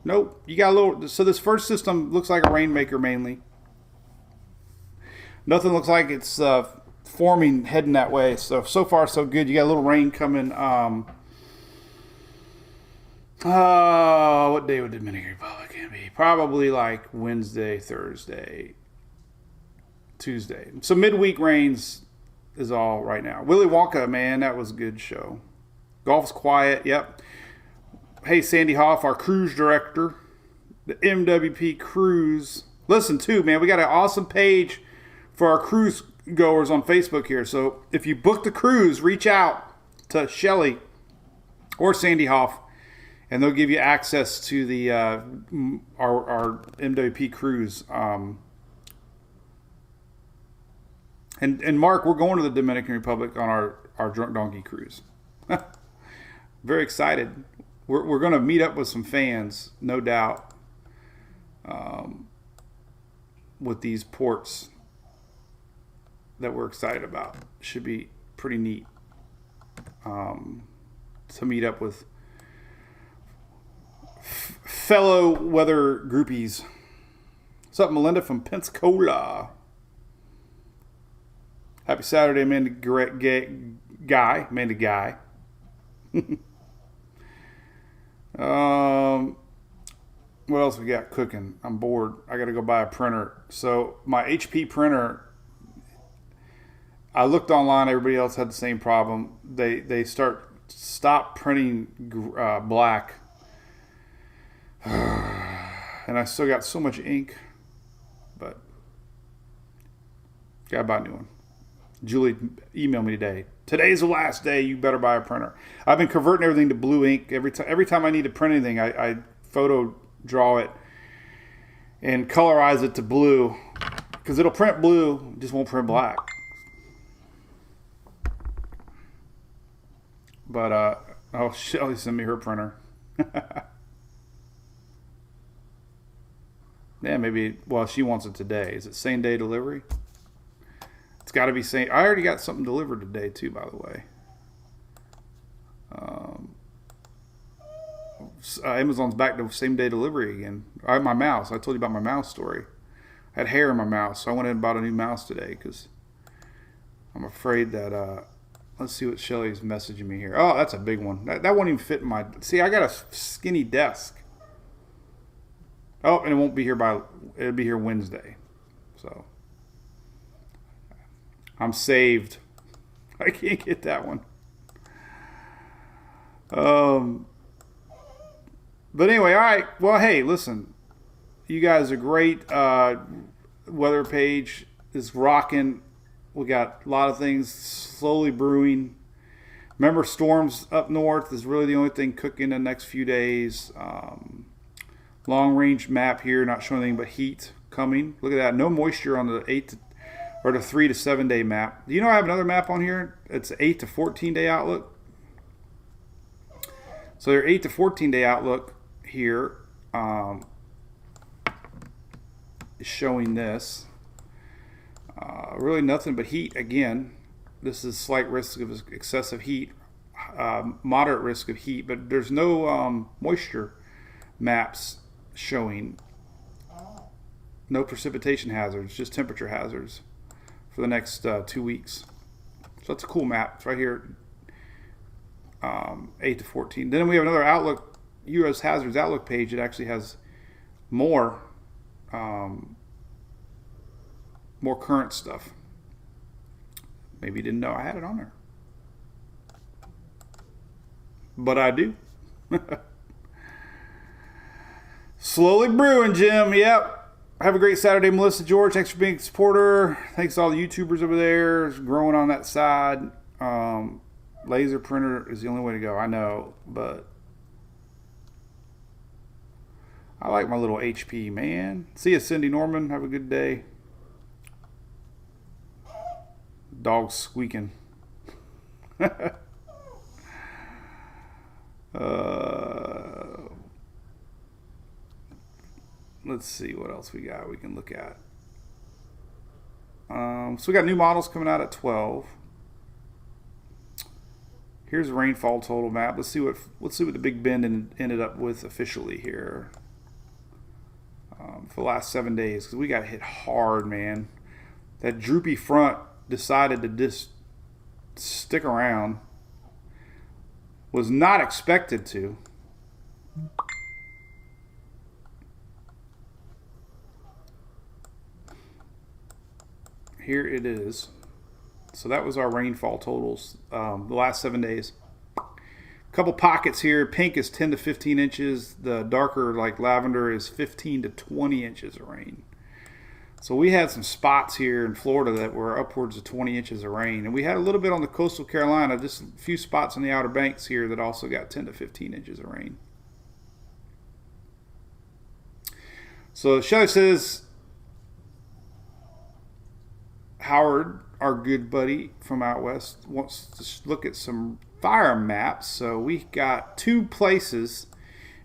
Nope. You got a little. So this first system looks like a rainmaker mainly. Nothing looks like it's forming heading that way. So far so good. You got a little rain coming. What day would Dominican Republic be? Probably like Wednesday, Thursday, Tuesday. So midweek rains is all right now. Willy Wonka, man, that was a good show. Golf's quiet. Yep. Hey, Sandy Hoff, our cruise director, the MWP Cruise. Listen, too, man, we got an awesome page for our cruise goers on Facebook here. So if you book the cruise, reach out to Shelly or Sandy Hoff, and they'll give you access to the our MWP Cruise. And Mark, we're going to the Dominican Republic on our Drunk Donkey cruise. Very excited. We're going to meet up with some fans, no doubt, with these ports that we're excited about. Should be pretty neat to meet up with fellow weather groupies. What's up, Melinda from Pensacola? Happy Saturday, Amanda Guy. What else we got cooking? I'm bored. I got to go buy a printer. So my HP printer, I looked online. Everybody else had the same problem. They stop printing black, and I still got so much ink, but gotta buy a new one. Julie emailed me today. Today's the last day. You better buy a printer. I've been converting everything to blue ink. Every time I need to print anything, I photo draw it and colorize it to blue because it'll print blue, just won't print black. But Shelly sent me her printer. Yeah, maybe. Well, she wants it today. Is it same day delivery? It's got to be same. I already got something delivered today too, by the way. Amazon's back to same day delivery again. I have my mouse. I told you about my mouse story. I had hair in my mouse, so I went in and bought a new mouse today because I'm afraid that. Let's see what Shelly's messaging me here. Oh, that's a big one. That won't even fit in my. See, I got a skinny desk. Oh, and it won't be here it'll be here Wednesday. So I'm saved. I can't get that one. But anyway, all right. Well, hey, listen. You guys are great. weather page is rocking. We got a lot of things slowly brewing. Remember, storms up north is really the only thing cooking in the next few days. Long range map here, not showing anything but heat coming. Look at that, no moisture on the 3 to 7 day map. Do you know I have another map on here? It's 8 to 14 day outlook. So their 8 to 14 day outlook here is showing this. Really nothing but heat again. This is slight risk of excessive heat, moderate risk of heat, but there's no moisture maps showing. No precipitation hazards, just temperature hazards for the next 2 weeks. So that's a cool map. It's right here, 8 to 14. Then we have another outlook, U.S. hazards outlook page. It actually has more current stuff. Maybe you didn't know I had it on there, but I do. Slowly brewing, Jim. Yep. Have a great Saturday, Melissa George. Thanks for being a supporter. Thanks to all the YouTubers over there. It's growing on that side. Laser printer is the only way to go. I know, but I like my little HP, man. See you, Cindy Norman. Have a good day. Dog squeaking. Let's see what else we got we can look at. So we got new models coming out at 12. Here's a rainfall total map. Let's see what the Big Bend ended up with officially here for the last 7 days, because we got hit hard, man. That droopy front decided to just stick around. Was not expected to. Here it is. So that was our rainfall totals the last 7 days. A couple pockets here. Pink is 10 to 15 inches. The darker, like lavender, is 15 to 20 inches of rain. So we had some spots here in Florida that were upwards of 20 inches of rain. And we had a little bit on the coastal Carolina, just a few spots on the Outer Banks here that also got 10 to 15 inches of rain. So Shelly says, Howard, our good buddy from out west, wants to look at some fire maps. So we got 2 places.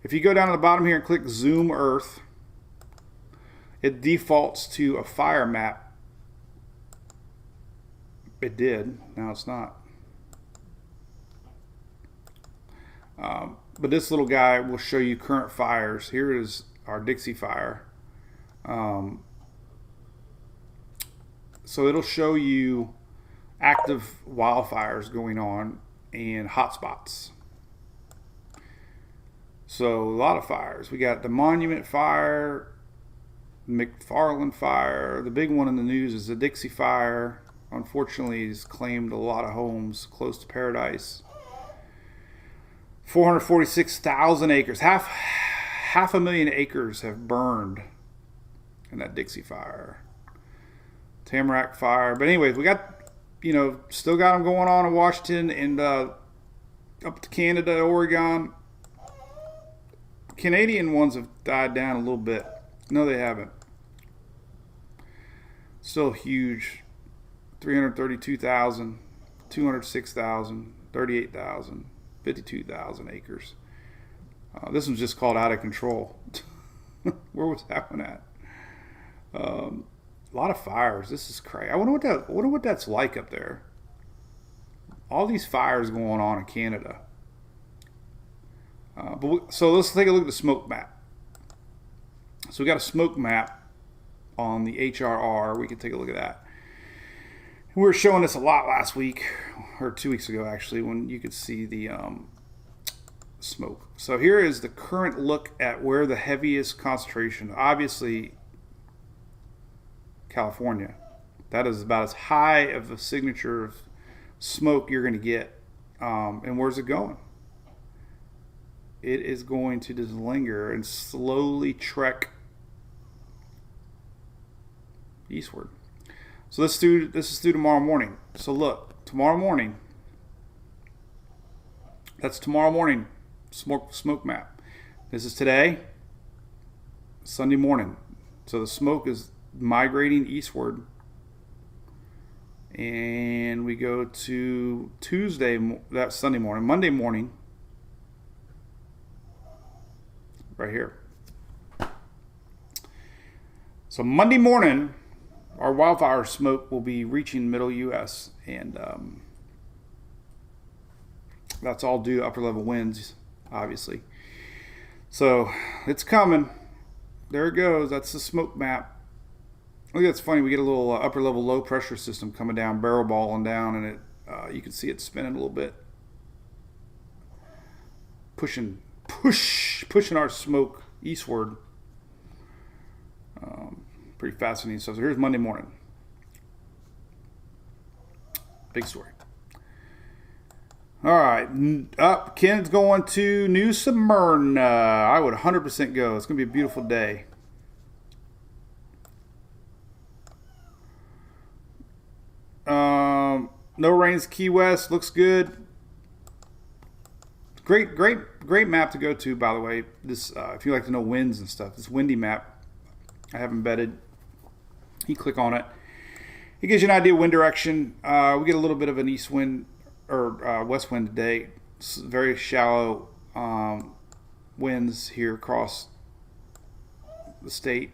If you go down to the bottom here and click Zoom Earth, it defaults to a fire map. It did. Now it's not. But this little guy will show you current fires. Here is our Dixie Fire. So it'll show you active wildfires going on and hotspots. So a lot of fires. We got the Monument Fire, McFarland Fire. The big one in the news is the Dixie Fire. Unfortunately, it's claimed a lot of homes close to Paradise. 446,000 acres. Half a million acres have burned in that Dixie Fire. Tamarack Fire. But anyways, we got, still got them going on in Washington and up to Canada, Oregon. Canadian ones have died down a little bit. No, they haven't. Still huge. 332,000, 206,000, 38,000, 52,000 acres. This one's just called Out of Control. Where was that one at? A lot of fires. This is crazy. I wonder what that's like up there. All these fires going on in Canada. So let's take a look at the smoke map. So we got a smoke map on the HRR. We can take a look at that. We were showing this a lot last week, or 2 weeks ago actually, when you could see the smoke. So here is the current look at where the heaviest concentration. Obviously, California. That is about as high of a signature of smoke you're going to get. And where's it going? It is going to just linger and slowly trek eastward. So this is due tomorrow morning. So look, tomorrow morning. That's tomorrow morning smoke map. This is today, Sunday morning. So the smoke is migrating eastward. And we go to Tuesday, that's Sunday morning. Monday morning, right here. So Monday morning, our wildfire smoke will be reaching middle U.S. and that's all due to upper level winds, obviously. So it's coming. There it goes. That's the smoke map. Look, that's funny. We get a little upper level low pressure system coming down, barrel balling down, and it you can see it spinning a little bit, pushing our smoke eastward. Pretty fascinating stuff. So here's Monday morning. Big story. All right, up. Ken's going to New Smyrna. I would 100% go. It's going to be a beautiful day. No rains, Key West looks good. Great map to go to. By the way, this if you like to know winds and stuff, this windy map I have embedded. You click on it. It gives you an idea of wind direction. We get a little bit of an east wind or west wind today. It's very shallow winds here across the state.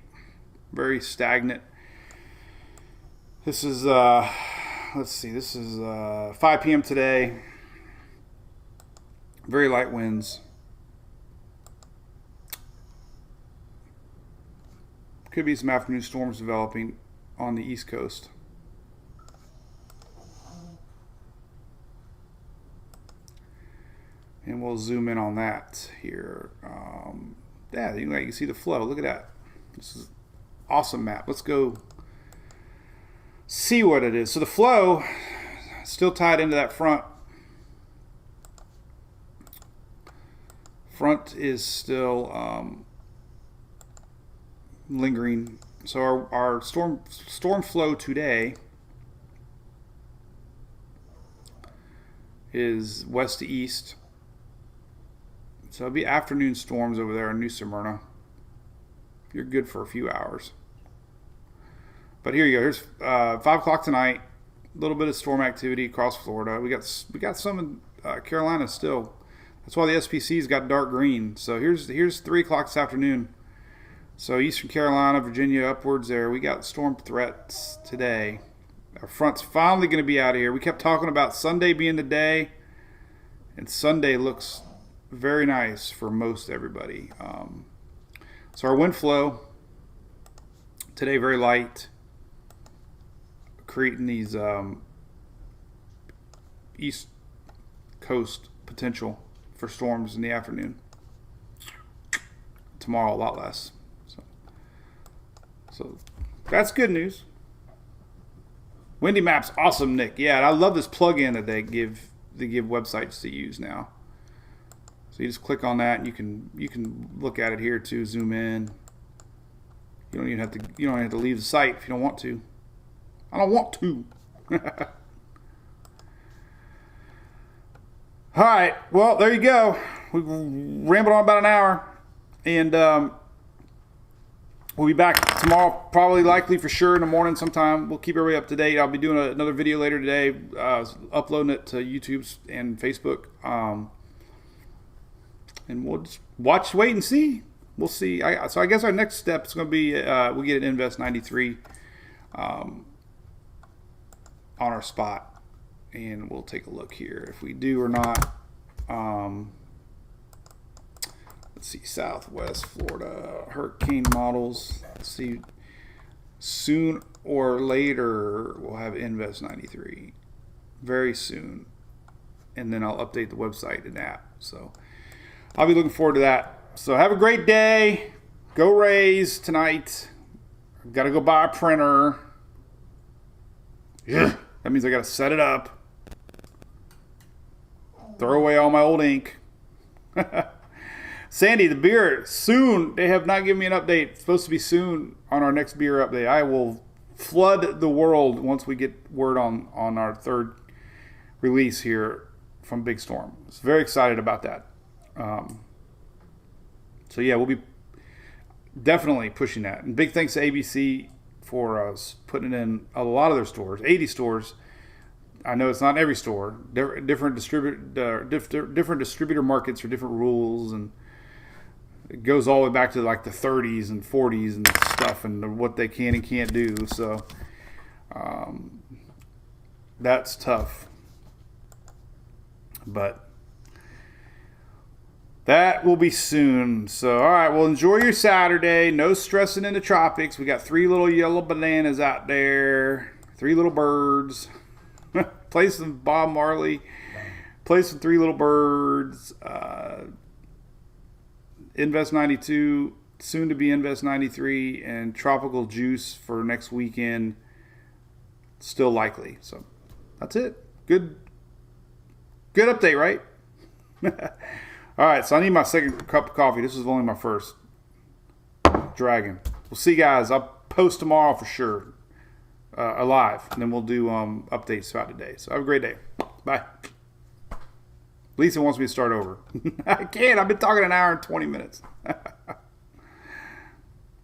Very stagnant. This is let's see. This is 5 p.m. today. Very light winds. Could be some afternoon storms developing on the East Coast. And we'll zoom in on that here. Yeah, you can see the flow. Look at that. This is an awesome map. Let's go see what it is. So the flow is still tied into that front. Front is still lingering. So our storm flow today is west to east. So it'll be afternoon storms over there in New Smyrna. You're good for a few hours. But here you go. Here's 5 o'clock tonight. A little bit of storm activity across Florida. We got some in Carolina still. That's why the SPC's got dark green. So here's 3 o'clock this afternoon. So Eastern Carolina, Virginia, upwards there. We got storm threats today. Our front's finally going to be out of here. We kept talking about Sunday being the day, and Sunday looks very nice for most everybody. So our wind flow today very light, creating these east coast potential for storms in the afternoon. Tomorrow a lot less. So that's good news. Windy Maps, awesome, Nick. Yeah, and I love this plugin that they give websites to use now. So you just click on that, and you can look at it here too. Zoom in. You don't even have to leave the site if you don't want to. I don't want to. All right. Well, there you go. We've rambled on about an hour, and we'll be back tomorrow, probably, likely, for sure, in the morning sometime. We'll keep everybody up to date. I'll be doing another video later today, uploading it to YouTube and Facebook. And we'll just wait and see. We'll see. So I guess our next step is going to be we get an Invest 93 on our spot. And we'll take a look here if we do or not. Let's see, Southwest Florida hurricane models. Let's see, soon or later we'll have Invest 93, very soon, and then I'll update the website and app. So I'll be looking forward to that. So have a great day. Go Rays tonight. Got to go buy a printer. Yeah, that means I got to set it up. Throw away all my old ink. Sandy, the beer, soon. They have not given me an update. It's supposed to be soon on our next beer update. I will flood the world once we get word on our third release here from Big Storm. So very excited about that. So yeah, we'll be definitely pushing that. And big thanks to ABC for us putting it in a lot of their stores, 80 stores. I know it's not every store. Different distributor markets for different rules, and it goes all the way back to like the 30s and 40s and stuff, and what they can and can't do. So that's tough. But that will be soon. So, all right, well, enjoy your Saturday. No stressing in the tropics. We got 3 little yellow bananas out there, 3 little birds. Play some Bob Marley. Play some 3 little birds. Invest 92, soon to be Invest 93, and Tropical Juice for next weekend. Still likely. So that's it. Good update, right? All right, so I need my second cup of coffee. This is only my first. Dragon. We'll see you guys. I'll post tomorrow for sure. Alive. And then we'll do updates throughout the day. So have a great day. Bye. Lisa wants me to start over. I can't. I've been talking an hour and 20 minutes.